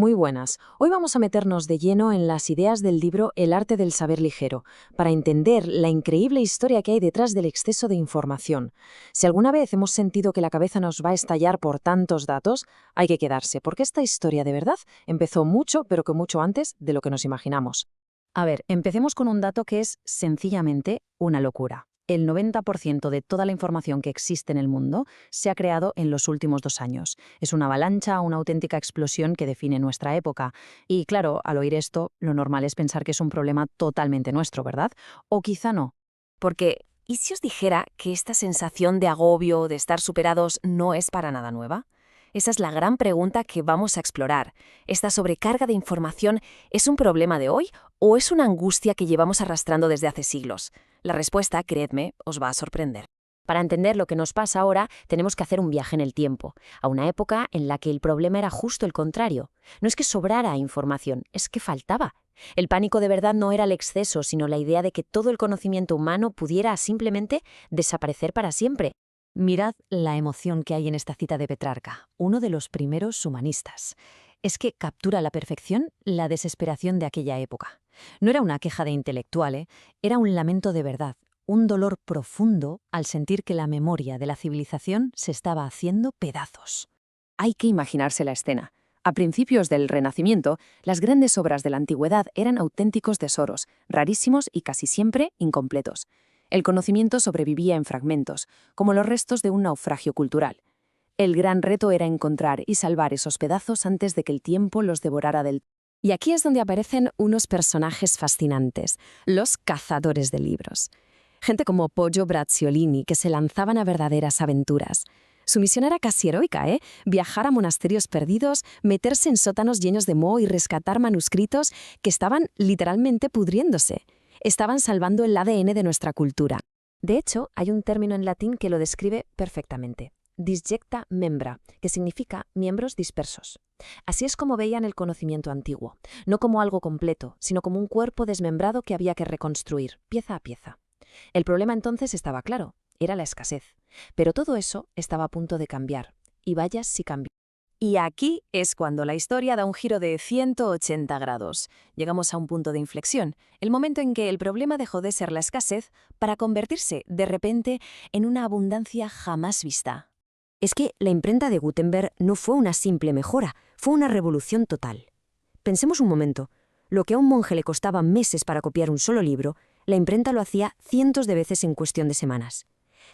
Muy buenas. Hoy vamos a meternos de lleno en las ideas del libro El arte del saber ligero, para entender la increíble historia que hay detrás del exceso de información. Si alguna vez hemos sentido que la cabeza nos va a estallar por tantos datos, hay que quedarse, porque esta historia de verdad empezó mucho, pero que mucho antes de lo que nos imaginamos. A ver, empecemos con un dato que es sencillamente una locura. El 90% de toda la información que existe en el mundo se ha creado en los últimos 2 años. Es una avalancha, una auténtica explosión que define nuestra época. Y claro, al oír esto, lo normal es pensar que es un problema totalmente nuestro, ¿verdad? O quizá no. Porque, ¿y si os dijera que esta sensación de agobio, de estar superados, no es para nada nueva? Esa es la gran pregunta que vamos a explorar. ¿Esta sobrecarga de información es un problema de hoy o es una angustia que llevamos arrastrando desde hace siglos? La respuesta, creedme, os va a sorprender. Para entender lo que nos pasa ahora, tenemos que hacer un viaje en el tiempo, a una época en la que el problema era justo el contrario. No es que sobrara información, es que faltaba. El pánico de verdad no era el exceso, sino la idea de que todo el conocimiento humano pudiera simplemente desaparecer para siempre. Mirad la emoción que hay en esta cita de Petrarca, uno de los primeros humanistas. Es que captura a la perfección la desesperación de aquella época. No era una queja de intelectual, era un lamento de verdad, un dolor profundo al sentir que la memoria de la civilización se estaba haciendo pedazos. Hay que imaginarse la escena. A principios del Renacimiento, las grandes obras de la antigüedad eran auténticos tesoros, rarísimos y casi siempre incompletos. El conocimiento sobrevivía en fragmentos, como los restos de un naufragio cultural. El gran reto era encontrar y salvar esos pedazos antes de que el tiempo los devorara del todo. Y aquí es donde aparecen unos personajes fascinantes, los cazadores de libros. Gente como Poggio Bracciolini, que se lanzaban a verdaderas aventuras. Su misión era casi heroica, viajar a monasterios perdidos, meterse en sótanos llenos de moho y rescatar manuscritos que estaban literalmente pudriéndose. Estaban salvando el ADN de nuestra cultura. De hecho, hay un término en latín que lo describe perfectamente. Disjecta membra, que significa miembros dispersos. Así es como veían el conocimiento antiguo, no como algo completo, sino como un cuerpo desmembrado que había que reconstruir, pieza a pieza. El problema entonces estaba claro, era la escasez. Pero todo eso estaba a punto de cambiar, y vaya si cambió. Y aquí es cuando la historia da un giro de 180 grados. Llegamos a un punto de inflexión, el momento en que el problema dejó de ser la escasez para convertirse, de repente, en una abundancia jamás vista. Es que la imprenta de Gutenberg no fue una simple mejora, fue una revolución total. Pensemos un momento, lo que a un monje le costaba meses para copiar un solo libro, la imprenta lo hacía cientos de veces en cuestión de semanas.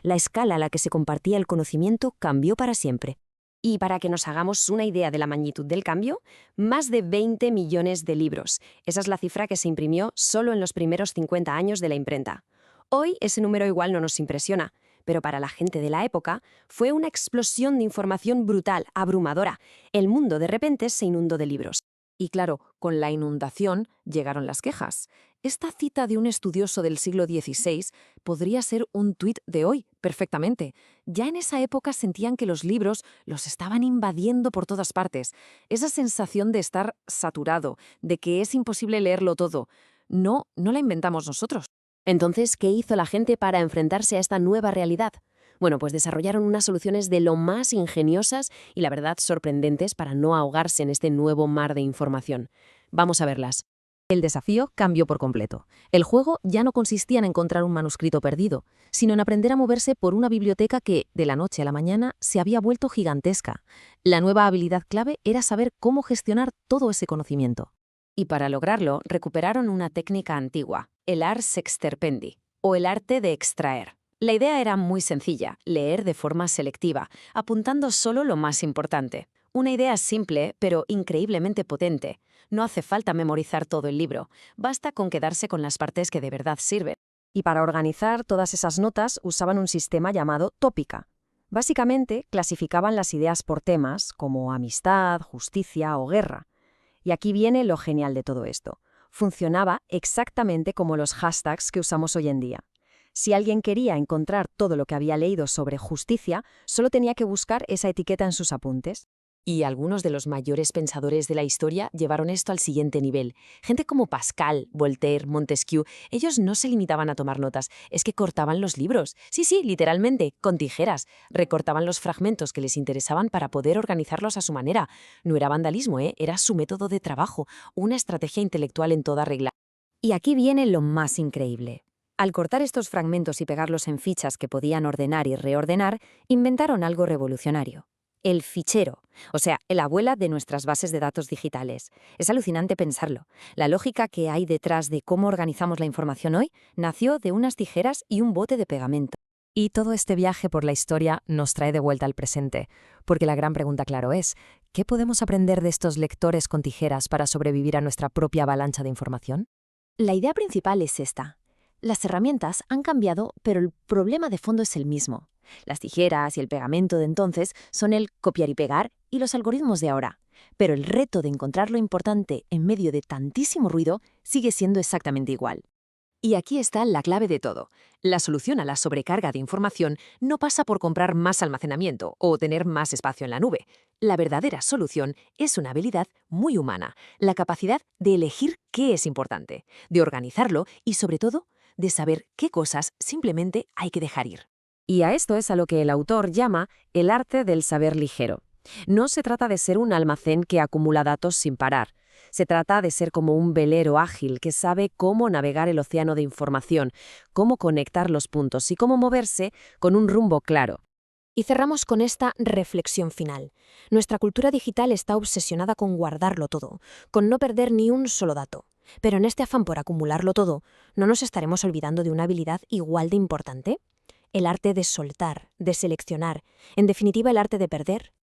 La escala a la que se compartía el conocimiento cambió para siempre. Y para que nos hagamos una idea de la magnitud del cambio, más de 20 millones de libros. Esa es la cifra que se imprimió solo en los primeros 50 años de la imprenta. Hoy ese número igual no nos impresiona, pero para la gente de la época fue una explosión de información brutal, abrumadora. El mundo de repente se inundó de libros. Y claro, con la inundación llegaron las quejas. Esta cita de un estudioso del siglo XVI podría ser un tuit de hoy, perfectamente. Ya en esa época sentían que los libros los estaban invadiendo por todas partes. Esa sensación de estar saturado, de que es imposible leerlo todo. No la inventamos nosotros. Entonces, ¿qué hizo la gente para enfrentarse a esta nueva realidad? Bueno, pues desarrollaron unas soluciones de lo más ingeniosas y la verdad sorprendentes para no ahogarse en este nuevo mar de información. Vamos a verlas. El desafío cambió por completo. El juego ya no consistía en encontrar un manuscrito perdido, sino en aprender a moverse por una biblioteca que, de la noche a la mañana, se había vuelto gigantesca. La nueva habilidad clave era saber cómo gestionar todo ese conocimiento. Y para lograrlo, recuperaron una técnica antigua, el ars exterpendi, o el arte de extraer. La idea era muy sencilla, leer de forma selectiva, apuntando solo lo más importante. Una idea simple, pero increíblemente potente. No hace falta memorizar todo el libro, basta con quedarse con las partes que de verdad sirven. Y para organizar todas esas notas usaban un sistema llamado tópica. Básicamente, clasificaban las ideas por temas, como amistad, justicia o guerra. Y aquí viene lo genial de todo esto. Funcionaba exactamente como los hashtags que usamos hoy en día. Si alguien quería encontrar todo lo que había leído sobre justicia, solo tenía que buscar esa etiqueta en sus apuntes. Y algunos de los mayores pensadores de la historia llevaron esto al siguiente nivel. Gente como Pascal, Voltaire, Montesquieu, ellos no se limitaban a tomar notas, es que cortaban los libros. Sí, literalmente, con tijeras. Recortaban los fragmentos que les interesaban para poder organizarlos a su manera. No era vandalismo, era su método de trabajo, una estrategia intelectual en toda regla. Y aquí viene lo más increíble. Al cortar estos fragmentos y pegarlos en fichas que podían ordenar y reordenar, inventaron algo revolucionario. El fichero, o sea, la abuela de nuestras bases de datos digitales. Es alucinante pensarlo. La lógica que hay detrás de cómo organizamos la información hoy nació de unas tijeras y un bote de pegamento. Y todo este viaje por la historia nos trae de vuelta al presente, porque la gran pregunta, claro, es, ¿qué podemos aprender de estos lectores con tijeras para sobrevivir a nuestra propia avalancha de información? La idea principal es esta. Las herramientas han cambiado, pero el problema de fondo es el mismo. Las tijeras y el pegamento de entonces son el copiar y pegar y los algoritmos de ahora. Pero el reto de encontrar lo importante en medio de tantísimo ruido sigue siendo exactamente igual. Y aquí está la clave de todo. La solución a la sobrecarga de información no pasa por comprar más almacenamiento o tener más espacio en la nube. La verdadera solución es una habilidad muy humana, la capacidad de elegir qué es importante, de organizarlo y, sobre todo, de saber qué cosas simplemente hay que dejar ir. Y a esto es a lo que el autor llama el arte del saber ligero. No se trata de ser un almacén que acumula datos sin parar. Se trata de ser como un velero ágil que sabe cómo navegar el océano de información, cómo conectar los puntos y cómo moverse con un rumbo claro. Y cerramos con esta reflexión final. Nuestra cultura digital está obsesionada con guardarlo todo, con no perder ni un solo dato. Pero en este afán por acumularlo todo, ¿no nos estaremos olvidando de una habilidad igual de importante? El arte de soltar, de seleccionar, en definitiva el arte de perder